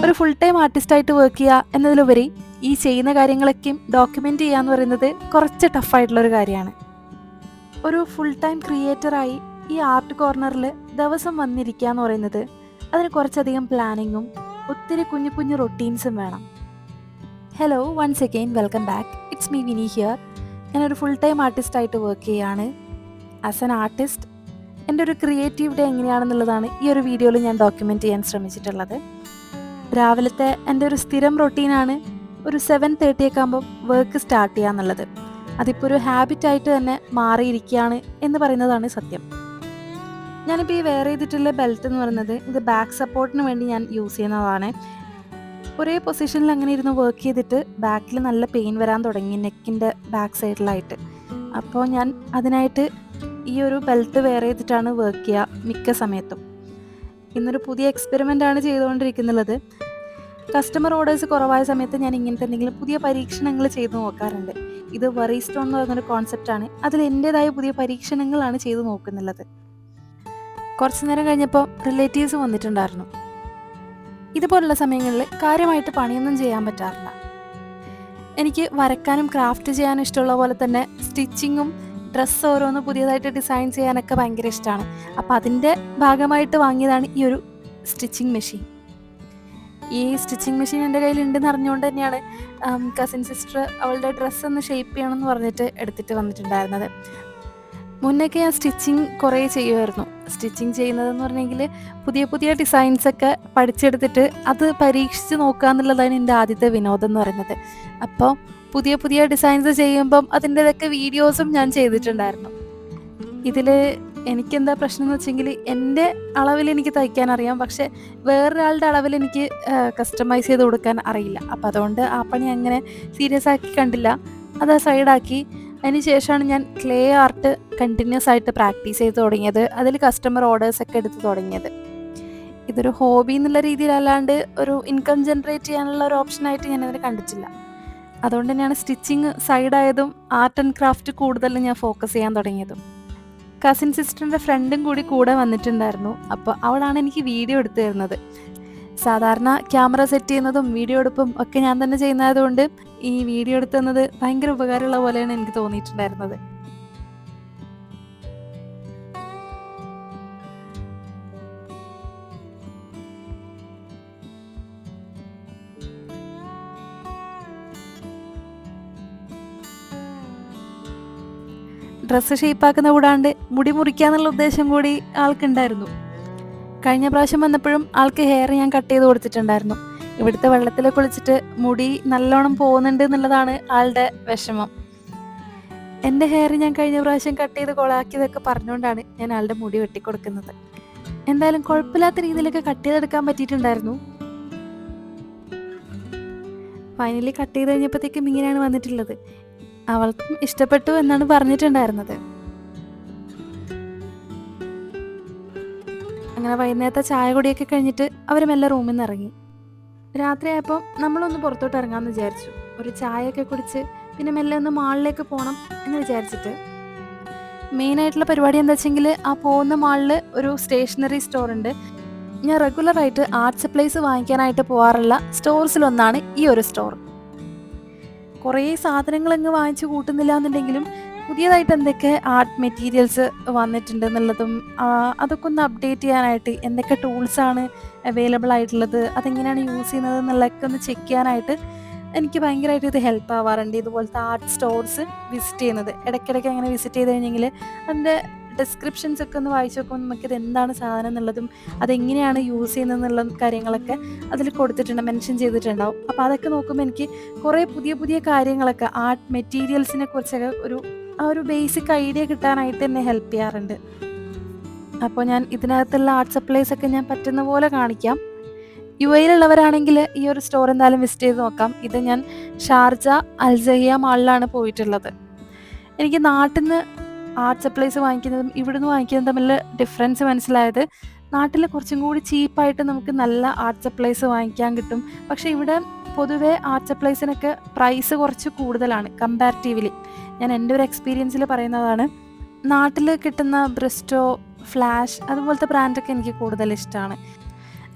ഒരു full time ആർട്ടിസ്റ്റായിട്ട് work ചെയ്യുക എന്നതിലുപരി ഈ ചെയ്യുന്ന കാര്യങ്ങളൊക്കെയും ഡോക്യുമെൻ്റ് ചെയ്യുക എന്ന് പറയുന്നത് കുറച്ച് ടഫായിട്ടുള്ളൊരു കാര്യമാണ്. ഒരു ഫുൾ ടൈം ക്രിയേറ്ററായി ഈ ആർട്ട് കോർണറിൽ ദിവസം വന്നിരിക്കുക എന്ന് പറയുന്നത് അതിന് കുറച്ചധികം പ്ലാനിങ്ങും ഒത്തിരി കുഞ്ഞു കുഞ്ഞു റൊട്ടീൻസും വേണം. Hello, once again welcome back. It's me Vini here. ഞാനൊരു ഫുൾ ടൈം ആർട്ടിസ്റ്റായിട്ട് വർക്ക് ചെയ്യുകയാണ്. ആസ് ആൻ ആർട്ടിസ്റ്റ് എൻ്റെ ഒരു ക്രിയേറ്റീവ് ഡേ എങ്ങനെയാണെന്നുള്ളതാണ് ഈ ഒരു വീഡിയോയിൽ ഞാൻ ഡോക്യുമെൻ്റ് ചെയ്യാൻ ശ്രമിച്ചിട്ടുള്ളത്. രാവിലത്തെ എൻ്റെ ഒരു സ്ഥിരം റൊട്ടീനാണ് ഒരു 7:30 ഒക്കെ ആകുമ്പോൾ വർക്ക് സ്റ്റാർട്ട് ചെയ്യുക എന്നുള്ളത്. അതിപ്പോൾ ഒരു ഹാബിറ്റായിട്ട് തന്നെ മാറിയിരിക്കുകയാണ് എന്ന് പറയുന്നതാണ് സത്യം. ഞാനിപ്പോൾ ഈ വെയർ ചെയ്തിട്ടുള്ള ബെൽറ്റ് എന്ന് പറയുന്നത് ഇത് ബാക്ക് സപ്പോർട്ടിന് വേണ്ടി ഞാൻ യൂസ് ചെയ്യുന്നതാണ്. ഒരേ പൊസിഷനിൽ അങ്ങനെ ഇരുന്ന് വർക്ക് ചെയ്തിട്ട് ബാക്കിൽ നല്ല പെയിൻ വരാൻ തുടങ്ങി, നെക്കിൻ്റെ ബാക്ക് സൈഡിലായിട്ട്. അപ്പോൾ ഞാൻ അതിനായിട്ട് ഈ ഒരു ബെൽറ്റ് വെയർ ചെയ്തിട്ടാണ് വർക്ക് ചെയ്യുക മിക്ക സമയത്തും. ഇന്നൊരു പുതിയ എക്സ്പെരിമെൻ്റ് ആണ് ചെയ്തുകൊണ്ടിരിക്കുന്നത്. കസ്റ്റമർ ഓർഡേഴ്സ് കുറവായ സമയത്ത് ഞാൻ ഇങ്ങനത്തെ എന്തെങ്കിലും പുതിയ പരീക്ഷണങ്ങൾ ചെയ്തു നോക്കാറുണ്ട്. ഇത് വറി സ്റ്റോൺ എന്ന് പറയുന്നൊരു കോൺസെപ്റ്റാണ്. അതിൽ എൻ്റേതായ പുതിയ പരീക്ഷണങ്ങളാണ് ചെയ്തു നോക്കുന്നുള്ളത്. കുറച്ച് നേരം കഴിഞ്ഞപ്പോൾ റിലേറ്റീവ്സ് വന്നിട്ടുണ്ടായിരുന്നു. ഇതുപോലുള്ള സമയങ്ങളിൽ കാര്യമായിട്ട് പണിയൊന്നും ചെയ്യാൻ പറ്റാറില്ല. എനിക്ക് വരക്കാനും ക്രാഫ്റ്റ് ചെയ്യാനും ഇഷ്ടമുള്ള പോലെ തന്നെ സ്റ്റിച്ചിങ്ങും ഡ്രസ്സ് ഓരോന്ന് പുതിയതായിട്ട് ഡിസൈൻ ചെയ്യാനൊക്കെ ഭയങ്കര ഇഷ്ടമാണ്. അപ്പോൾ അതിൻ്റെ ഭാഗമായിട്ട് വാങ്ങിയതാണ് ഈ ഒരു സ്റ്റിച്ചിങ് മെഷീൻ. ഈ സ്റ്റിച്ചിങ് മെഷീൻ എൻ്റെ കയ്യിലുണ്ടെന്ന് അറിഞ്ഞുകൊണ്ട് തന്നെയാണ് കസിൻ സിസ്റ്റർ അവളുടെ ഡ്രസ്സ് ഒന്ന് ഷേപ്പ് ചെയ്യണമെന്ന് പറഞ്ഞിട്ട് എടുത്തിട്ട് വന്നിട്ടുണ്ടായിരുന്നത്. മുന്നൊക്കെ ഞാൻ സ്റ്റിച്ചിങ് കുറേ ചെയ്യുമായിരുന്നു. സ്റ്റിച്ചിങ് ചെയ്യുന്നതെന്ന് പറഞ്ഞെങ്കിൽ പുതിയ പുതിയ ഡിസൈൻസൊക്കെ പഠിച്ചെടുത്തിട്ട് അത് പരീക്ഷിച്ച് നോക്കുക എന്നുള്ളതാണ് എൻ്റെ ആദ്യത്തെ വിനോദം എന്ന് പറയുന്നത്. അപ്പോൾ പുതിയ പുതിയ ഡിസൈൻസ് ചെയ്യുമ്പം അതിൻ്റെതൊക്കെ വീഡിയോസും ഞാൻ ചെയ്തിട്ടുണ്ടായിരുന്നു. ഇതിൽ എനിക്കെന്താ പ്രശ്നം എന്ന് വെച്ചെങ്കിൽ എൻ്റെ അളവിൽ എനിക്ക് തയ്ക്കാൻ അറിയാം, പക്ഷെ വേറൊരാളുടെ അളവിൽ എനിക്ക് കസ്റ്റമൈസ് ചെയ്ത് കൊടുക്കാൻ അറിയില്ല. അപ്പോൾ അതുകൊണ്ട് ആ പണി അങ്ങനെ സീരിയസ് ആക്കി കണ്ടില്ല, അത് സൈഡാക്കി. അതിന് ശേഷമാണ് ഞാൻ ക്ലേ ആർട്ട് കണ്ടിന്യൂസ് ആയിട്ട് പ്രാക്ടീസ് ചെയ്ത് തുടങ്ങിയത്. അതിൽ കസ്റ്റമർ ഓർഡേഴ്സൊക്കെ എടുത്ത് തുടങ്ങിയത്. ഇതൊരു ഹോബി എന്നുള്ള രീതിയിലല്ലാണ്ട് ഒരു ഇൻകം ജനറേറ്റ് ചെയ്യാനുള്ള ഒരു ഓപ്ഷനായിട്ട് ഞാനതിനെ കണ്ടിട്ടില്ല. അതുകൊണ്ട് തന്നെയാണ് സ്റ്റിച്ചിങ് സൈഡായതും ആർട്ട് ആൻഡ് ക്രാഫ്റ്റ് കൂടുതലും ഞാൻ ഫോക്കസ് ചെയ്യാൻ തുടങ്ങിയതും. കസിൻ സിസ്റ്ററിൻ്റെ ഫ്രണ്ടും കൂടെ വന്നിട്ടുണ്ടായിരുന്നു. അപ്പോൾ അവളാണ് എനിക്ക് വീഡിയോ എടുത്തു തരുന്നത്. സാധാരണ ക്യാമറ സെറ്റ് ചെയ്യുന്നതും വീഡിയോ എടുപ്പും ഒക്കെ ഞാൻ തന്നെ ചെയ്യുന്നതുകൊണ്ട് ഈ വീഡിയോ എടുത്തു തന്നത് ഭയങ്കര ഉപകാരമുള്ള പോലെയാണ് എനിക്ക് തോന്നിയിട്ടുണ്ടായിരുന്നത്. ഡ്രസ്സ് ഷേപ്പാക്കുന്ന കൂടാണ്ട് മുടി മുറിക്കാന്നുള്ള ഉദ്ദേശം കൂടി ആൾക്കുണ്ടായിരുന്നു. കഴിഞ്ഞ പ്രാവശ്യം വന്നപ്പോഴും ആൾക്ക് ഹെയർ ഞാൻ കട്ട് ചെയ്ത് കൊടുത്തിട്ടുണ്ടായിരുന്നു. ഇവിടുത്തെ വെള്ളത്തിൽ കുളിച്ചിട്ട് മുടി നല്ലോണം പോകുന്നുണ്ട് എന്നുള്ളതാണ് ആളുടെ വിഷമം. എൻ്റെ ഹെയർ ഞാൻ കഴിഞ്ഞ പ്രാവശ്യം കട്ട് ചെയ്ത് കൊളാക്കിയതൊക്കെ പറഞ്ഞുകൊണ്ടാണ് ഞാൻ ആളുടെ മുടി വെട്ടിക്കൊടുക്കുന്നത്. എന്തായാലും കുഴപ്പമില്ലാത്ത രീതിയിലൊക്കെ കട്ട് ചെയ്തെടുക്കാൻ പറ്റിയിട്ടുണ്ടായിരുന്നു. ഫൈനലി കട്ട് ചെയ്ത് കഴിഞ്ഞപ്പോഴത്തേക്കും ഇങ്ങനെയാണ് വന്നിട്ടുള്ളത്. അവൾക്കും ഇഷ്ടപ്പെട്ടു എന്നാണ് പറഞ്ഞിട്ടുണ്ടായിരുന്നത്. അങ്ങനെ വൈകുന്നേരത്തെ ചായ കുടിയൊക്കെ കഴിഞ്ഞിട്ട് അവർ മെല്ലെ റൂമിൽ നിന്ന് ഇറങ്ങി. രാത്രിയായപ്പോൾ നമ്മളൊന്ന് പുറത്തോട്ട് ഇറങ്ങാമെന്ന് വിചാരിച്ചു. ഒരു ചായയൊക്കെ കുടിച്ച് പിന്നെ മെല്ലെ ഒന്ന് മാളിലേക്ക് പോകണം എന്ന് വിചാരിച്ചിട്ട്. മെയിനായിട്ടുള്ള പരിപാടി എന്താ വെച്ചെങ്കിൽ ആ പോകുന്ന മാളിൽ ഒരു സ്റ്റേഷനറി സ്റ്റോർ ഉണ്ട്. ഞാൻ റെഗുലറായിട്ട് ആർട്ട് സപ്ലൈസ് വാങ്ങിക്കാനായിട്ട് പോകാറുള്ള സ്റ്റോർസിലൊന്നാണ് ഈ ഒരു സ്റ്റോർ. കുറേ സാധനങ്ങളങ്ങ് വാങ്ങിച്ച് കൂട്ടുന്നില്ല എന്നുണ്ടെങ്കിലും പുതിയതായിട്ട് എന്തൊക്കെ ആർട്ട് മെറ്റീരിയൽസ് വന്നിട്ടുണ്ട് എന്നുള്ളതും അതൊക്കെ ഒന്ന് അപ്ഡേറ്റ് ചെയ്യാനായിട്ട് എന്തൊക്കെ ടൂൾസാണ് അവൈലബിൾ ആയിട്ടുള്ളത്, അതെങ്ങനെയാണ് യൂസ് ചെയ്യുന്നത് എന്നുള്ളതൊക്കെ ഒന്ന് ചെക്ക് ചെയ്യാനായിട്ട് എനിക്ക് ഭയങ്കരമായിട്ട് ഇത് ഹെൽപ്പ് ആവാറുണ്ട്. ഇതുപോലത്തെ ആർട്ട് സ്റ്റോർസ് വിസിറ്റ് ചെയ്യുന്നത് ഇടയ്ക്കിടയ്ക്ക് അങ്ങനെ വിസിറ്റ് ചെയ്ത് കഴിഞ്ഞെങ്കിൽ അതിൻ്റെ ഡിസ്ക്രിപ്ഷൻസ് ഒക്കെ ഒന്ന് വായിച്ച് നോക്കുമ്പോൾ നമുക്കിത് എന്താണ് സാധനം എന്നുള്ളതും അതെങ്ങനെയാണ് യൂസ് ചെയ്യുന്നത് എന്നുള്ള കാര്യങ്ങളൊക്കെ അതിൽ കൊടുത്തിട്ടുണ്ട്, മെൻഷൻ ചെയ്തിട്ടുണ്ടാവും. അപ്പോൾ അതൊക്കെ നോക്കുമ്പോൾ എനിക്ക് കുറേ പുതിയ പുതിയ കാര്യങ്ങളൊക്കെ ആർട്ട് മെറ്റീരിയൽസിനെ കുറിച്ചൊക്കെ ഒരു ബേസിക് ഐഡിയ കിട്ടാനായിട്ട് എന്നെ ഹെൽപ്പ് ചെയ്യാറുണ്ട്. അപ്പോൾ ഞാൻ ഇതിനകത്തുള്ള ആർട്ട് സപ്ലൈസ് ഒക്കെ ഞാൻ പറ്റുന്ന പോലെ കാണിക്കാം. UAE-ലുള്ളവരാണെങ്കിൽ ഈ ഒരു സ്റ്റോർ എന്തായാലും വിസിറ്റ് ചെയ്ത് നോക്കാം. ഇത് ഞാൻ ഷാർജ അൽസഹിയ മാളിലാണ് പോയിട്ടുള്ളത്. എനിക്ക് നാട്ടിൽ നിന്ന് ആർട്ട് സപ്ലൈസ് വാങ്ങിക്കുന്നതും ഇവിടുന്ന് വാങ്ങിക്കുന്നതും തമ്മിൽ ഡിഫറൻസ് മനസ്സിലായത് നാട്ടിൽ കുറച്ചും കൂടി ചീപ്പായിട്ട് നമുക്ക് നല്ല ആർട്ട് സപ്ലൈസ് വാങ്ങിക്കാൻ കിട്ടും. പക്ഷേ ഇവിടെ പൊതുവേ ആർട്ട് സപ്ലൈസിനൊക്കെ പ്രൈസ് കുറച്ച് കൂടുതലാണ് കമ്പാരിറ്റീവ്ലി. ഞാൻ എൻ്റെ ഒരു എക്സ്പീരിയൻസിൽ പറയുന്നതാണ്. നാട്ടിൽ കിട്ടുന്ന ബ്രിസ്റ്റോ, ഫ്ലാഷ് അതുപോലത്തെ ബ്രാൻഡൊക്കെ എനിക്ക് കൂടുതൽ ഇഷ്ടമാണ്.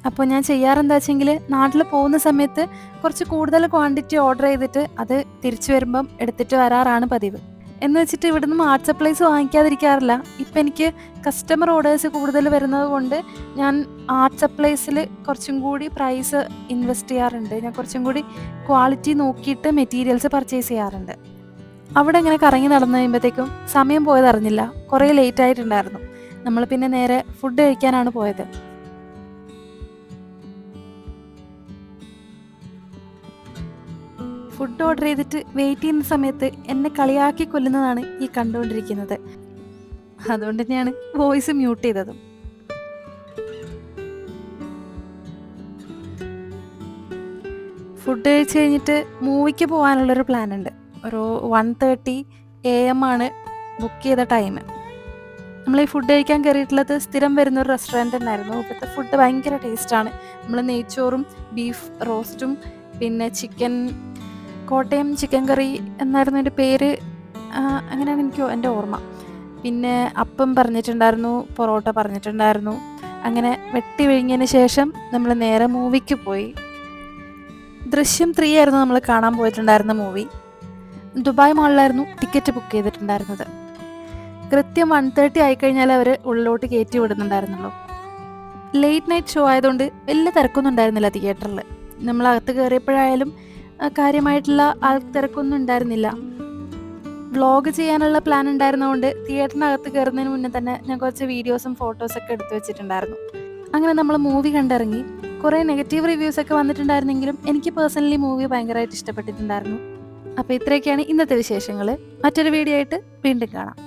അപ്പോൾ ഞാൻ ചെയ്യാറെന്താ വെച്ചെങ്കിൽ, നാട്ടിൽ പോകുന്ന സമയത്ത് കുറച്ച് കൂടുതൽ ക്വാണ്ടിറ്റി ഓർഡർ ചെയ്തിട്ട് അത് തിരിച്ചു വരുമ്പം എടുത്തിട്ട് വരാറാണ് പതിവ്. എന്ന് വെച്ചിട്ട് ഇവിടുന്ന് ആർട്ട് സപ്ലൈസ് വാങ്ങിക്കാതിരിക്കാറില്ല. ഇപ്പം എനിക്ക് കസ്റ്റമർ ഓർഡേഴ്സ് കൂടുതൽ വരുന്നത് കൊണ്ട് ഞാൻ ആർട്ട് സപ്ലൈസിൽ കുറച്ചും കൂടി പ്രൈസ് ഇൻവെസ്റ്റ് ചെയ്യാറുണ്ട്. ഞാൻ കുറച്ചും കൂടി ക്വാളിറ്റി നോക്കിയിട്ട് മെറ്റീരിയൽസ് പർച്ചേസ് ചെയ്യാറുണ്ട്. അവിടെ ഇങ്ങനെ കറങ്ങി നടന്നു കഴിയുമ്പോഴത്തേക്കും സമയം പോയത് അറിഞ്ഞില്ല. കുറേ ലേറ്റ് ആയിട്ടുണ്ടായിരുന്നു. നമ്മൾ പിന്നെ നേരെ ഫുഡ് കഴിക്കാനാണ് പോയത്. ഫുഡ് ഓർഡർ ചെയ്തിട്ട് വെയിറ്റ് ചെയ്യുന്ന സമയത്ത് എന്നെ കളിയാക്കി കൊല്ലുന്നതാണ് ഈ കണ്ടുകൊണ്ടിരിക്കുന്നത്. അതുകൊണ്ട് തന്നെയാണ് വോയിസ് മ്യൂട്ട് ചെയ്തതും. ഫുഡ് കഴിച്ച് കഴിഞ്ഞിട്ട് മൂവിക്ക് പോകാനുള്ളൊരു പ്ലാൻ ഉണ്ട്. ഒരു 1:30 AM ആണ് ബുക്ക് ചെയ്ത ടൈം. നമ്മൾ ഈ ഫുഡ് കഴിക്കാൻ കയറിയിട്ടുള്ളത് സ്ഥിരം വരുന്നൊരു റെസ്റ്റോറൻറ്റ് തന്നെയായിരുന്നു. ഇപ്പോഴത്തെ ഫുഡ് ഭയങ്കര ടേസ്റ്റാണ്. നമ്മൾ നെയ്ച്ചോറും ബീഫ് റോസ്റ്റും പിന്നെ കോട്ടയം ചിക്കൻ കറി എന്നായിരുന്നു എൻ്റെ പേര്, അങ്ങനെയാണ് എനിക്ക് എൻ്റെ ഓർമ്മ. പിന്നെ അപ്പം പറഞ്ഞിട്ടുണ്ടായിരുന്നു, പൊറോട്ട പറഞ്ഞിട്ടുണ്ടായിരുന്നു. അങ്ങനെ വെട്ടി വിഴുങ്ങിയതിന് ശേഷം നമ്മൾ നേരെ മൂവിക്ക് പോയി. ദൃശ്യം 3 ആയിരുന്നു നമ്മൾ കാണാൻ പോയിട്ടുണ്ടായിരുന്ന മൂവി. ദുബായ് മാളിലായിരുന്നു ടിക്കറ്റ് ബുക്ക് ചെയ്തിട്ടുണ്ടായിരുന്നത്. കൃത്യം 1:30 ആയിക്കഴിഞ്ഞാൽ അവർ ഉള്ളിലോട്ട് കയറ്റി വിടുന്നുണ്ടായിരുന്നുള്ളൂ. ലേറ്റ് നൈറ്റ് ഷോ ആയതുകൊണ്ട് വലിയ തിരക്കൊന്നും ഉണ്ടായിരുന്നില്ല തിയേറ്ററിൽ. നമ്മളകത്ത് കയറിയപ്പോഴായാലും കാര്യമായിട്ടുള്ള തിരക്കൊന്നും ഉണ്ടായിരുന്നില്ല. വ്ളോഗ് ചെയ്യാനുള്ള പ്ലാൻ ഉണ്ടായിരുന്നതുകൊണ്ട് തിയേറ്ററിനകത്ത് കയറുന്നതിന് മുന്നേ തന്നെ ഞാൻ കുറച്ച് വീഡിയോസും ഫോട്ടോസൊക്കെ എടുത്തു വെച്ചിട്ടുണ്ടായിരുന്നു. അങ്ങനെ നമ്മൾ മൂവി കണ്ടിറങ്ങി. കുറേ നെഗറ്റീവ് റിവ്യൂസൊക്കെ വന്നിട്ടുണ്ടായിരുന്നെങ്കിലും എനിക്ക് പേഴ്സണലി മൂവി ഭയങ്കരമായിട്ട് ഇഷ്ടപ്പെട്ടിട്ടുണ്ടായിരുന്നു. അപ്പോൾ ഇത്രയൊക്കെയാണ് ഇന്നത്തെ വിശേഷങ്ങൾ. മറ്റൊരു വീഡിയോ ആയിട്ട് വീണ്ടും കാണാം.